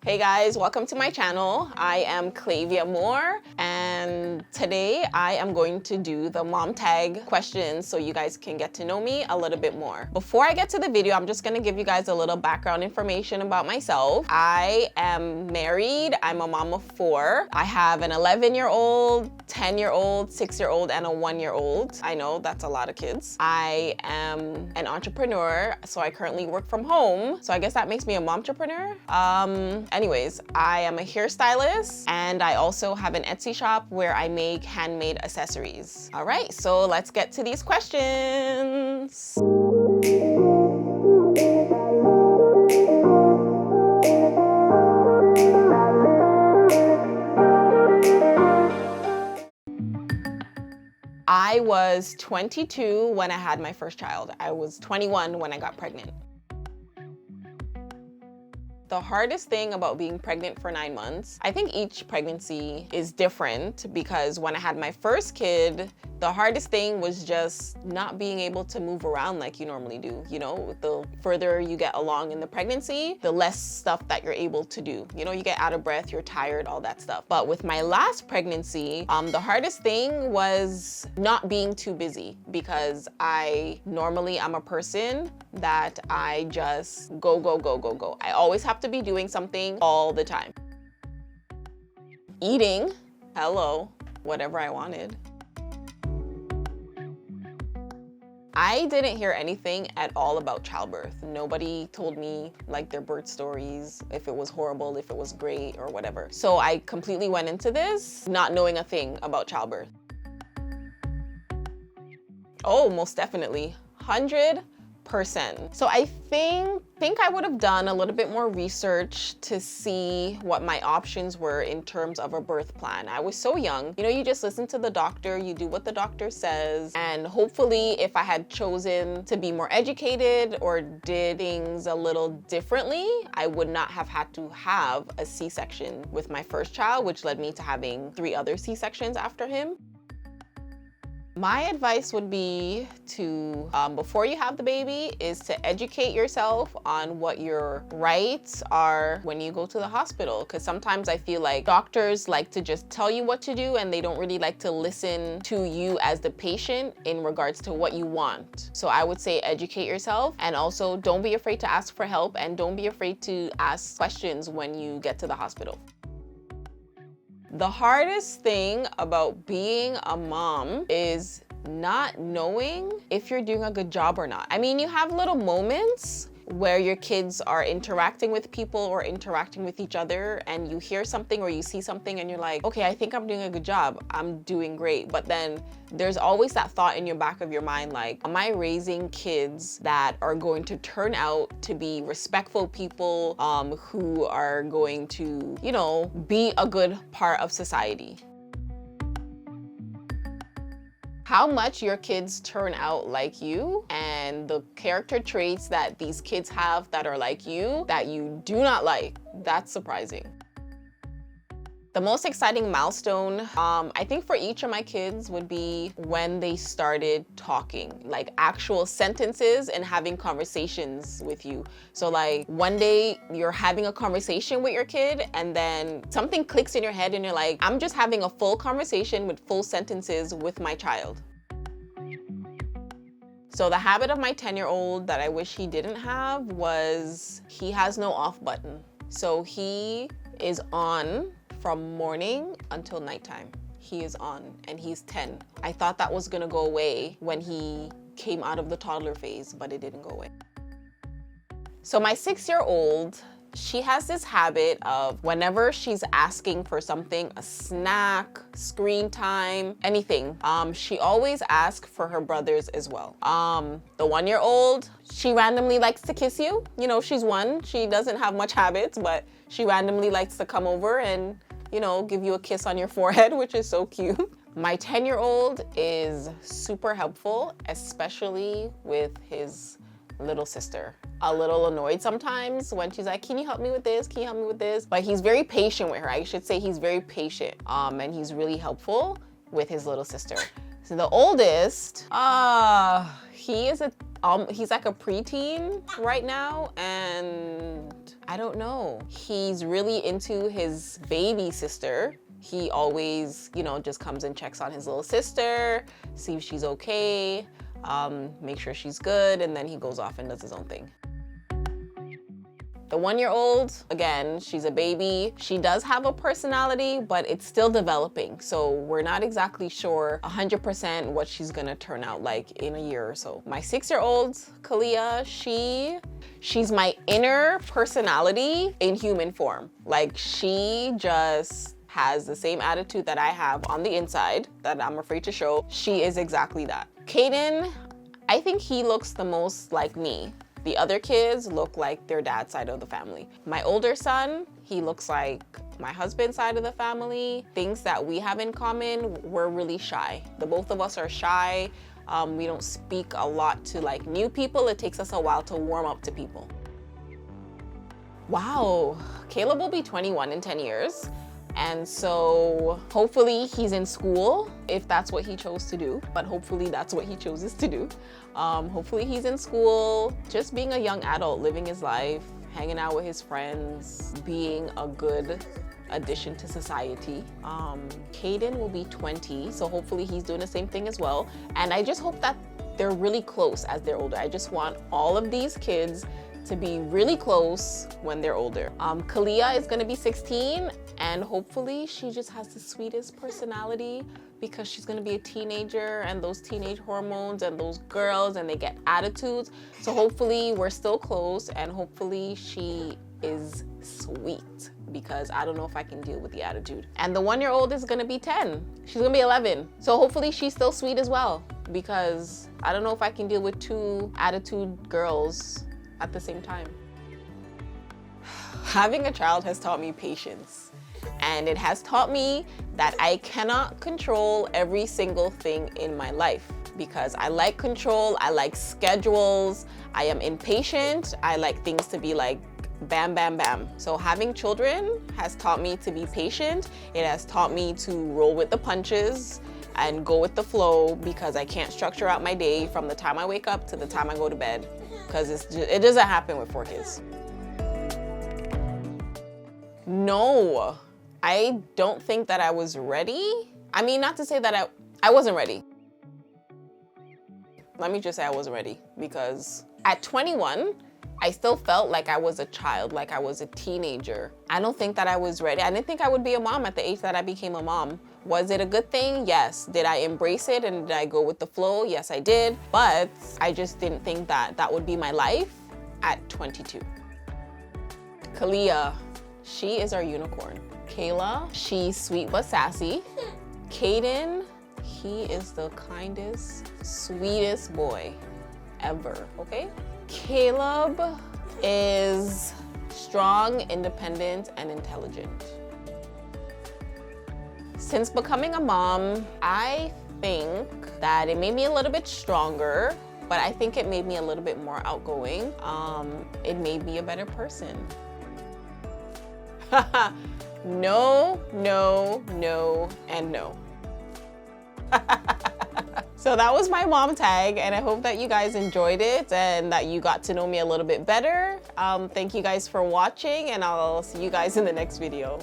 Hey guys, welcome to my channel. I am Clavia Moore, and today I am going to do the mom tag questions so you guys can get to know me a little bit more. Before I get to the video, I'm just gonna give you guys a little background information about myself. I am married, I'm a mom of 4. I have an 11-year-old, 10-year-old, 6-year-old, and a 1-year-old. I know that's a lot of kids. I am an entrepreneur, so I currently work from home. So I guess that makes me a momtrepreneur. Anyways, I am a hairstylist, and I also have an Etsy shop where I make handmade accessories. All right, so let's get to these questions. I was 22 when I had my first child. I was 21 when I got pregnant. The hardest thing about being pregnant for 9 months, I think each pregnancy is different, because when I had my first kid, the hardest thing was just not being able to move around like you normally do. You know, the further you get along in the pregnancy, the less stuff that you're able to do. You know, you get out of breath, you're tired, all that stuff. But with my last pregnancy, the hardest thing was not being too busy, because I'm a person that I just go, go, go, go, go. I always have to be doing something all the time. Eating, hello, whatever I wanted. I didn't hear anything at all about childbirth. Nobody told me like their birth stories, if it was horrible, if it was great, or whatever. So I completely went into this not knowing a thing about childbirth. Oh, most definitely, 100%. So I think I would have done a little bit more research to see what my options were in terms of a birth plan. I was so young. You know, you just listen to the doctor, you do what the doctor says, and hopefully if I had chosen to be more educated or did things a little differently, I would not have had to have a C-section with my first child, which led me to having 3 other C-sections after him. My advice would be to, before you have the baby, is to educate yourself on what your rights are when you go to the hospital. Because sometimes I feel like doctors like to just tell you what to do, and they don't really like to listen to you as the patient in regards to what you want. So I would say educate yourself, and also don't be afraid to ask for help, and don't be afraid to ask questions when you get to the hospital. The hardest thing about being a mom is not knowing if you're doing a good job or not. I mean, you have little moments where your kids are interacting with people or interacting with each other, and you hear something or you see something and you're like, okay, I think I'm doing a good job. I'm doing great. But then there's always that thought in your back of your mind, like, am I raising kids that are going to turn out to be respectful people, who are going to, you know, be a good part of society? How much your kids turn out like you, and the character traits that these kids have that are like you, that you do not like, that's surprising. The most exciting milestone, I think for each of my kids would be when they started talking, like actual sentences and having conversations with you. So like one day you're having a conversation with your kid, and then something clicks in your head and you're like, I'm just having a full conversation with full sentences with my child. So the habit of my 10-year-old that I wish he didn't have was he has no off button. So he is on from morning until nighttime. He is on, and he's 10. I thought that was gonna go away when he came out of the toddler phase, but it didn't go away. So my 6-year-old, she has this habit of whenever she's asking for something, a snack, screen time, anything, she always asks for her brothers as well. The 1-year-old, she randomly likes to kiss you. You know, she's 1, she doesn't have much habits, but she randomly likes to come over and, you know, give you a kiss on your forehead, which is so cute. My 10-year-old is super helpful, especially with his little sister. A little annoyed sometimes when she's like, can you help me with this? Can you help me with this? But he's very patient with her. I should say he's very patient, and he's really helpful with his little sister. So the oldest, he's like a preteen right now, and I don't know. He's really into his baby sister. He always, you know, just comes and checks on his little sister, see if she's okay, make sure she's good, and then he goes off and does his own thing. The 1-year-old, again, she's a baby. She does have a personality, but it's still developing. So we're not exactly sure 100% what she's gonna turn out like in a year or so. My 6-year-old, Kalia, she's my inner personality in human form. Like, she just has the same attitude that I have on the inside that I'm afraid to show. She is exactly that. Caden, I think he looks the most like me. The other kids look like their dad's side of the family. My older son, he looks like my husband's side of the family. Things that we have in common, we're really shy. The both of us are shy. We don't speak a lot to like new people. It takes us a while to warm up to people. Wow, Caleb will be 21 in 10 years. And so hopefully he's in school if that's what he chose to do, but hopefully that's what he chooses to do. Hopefully he's in school, just being a young adult, living his life, hanging out with his friends, being a good addition to society. Caden will be 20, so hopefully he's doing the same thing as well. And I just hope that they're really close as they're older. I just want all of these kids to be really close when they're older. Kalia is gonna be 16, and hopefully she just has the sweetest personality because she's gonna be a teenager, and those teenage hormones and those girls, and they get attitudes. So hopefully we're still close, and hopefully she is sweet because I don't know if I can deal with the attitude. And the 1-year-old is gonna be 10. She's gonna be 11. So hopefully she's still sweet as well, because I don't know if I can deal with 2 attitude girls at the same time. Having a child has taught me patience, and it has taught me that I cannot control every single thing in my life because I like control, I like schedules, I am impatient, I like things to be like bam, bam, bam. So having children has taught me to be patient. It has taught me to roll with the punches and go with the flow because I can't structure out my day from the time I wake up to the time I go to bed, because it doesn't happen with 4 kids. No, I don't think that I was ready. I mean, not to say that I wasn't ready. Let me just say I wasn't ready, because at 21, I still felt like I was a child, like I was a teenager. I don't think that I was ready. I didn't think I would be a mom at the age that I became a mom. Was it a good thing? Yes. Did I embrace it and did I go with the flow? Yes, I did. But I just didn't think that that would be my life at 22. Kalia, she is our unicorn. Kayla, she's sweet but sassy. Caden, he is the kindest, sweetest boy ever, okay? Caleb is strong, independent, and intelligent. Since becoming a mom, I think that it made me a little bit stronger, but I think it made me a little bit more outgoing. It made me a better person. No, no, no, and no. So that was my mom tag, and I hope that you guys enjoyed it and that you got to know me a little bit better. Thank you guys for watching, and I'll see you guys in the next video.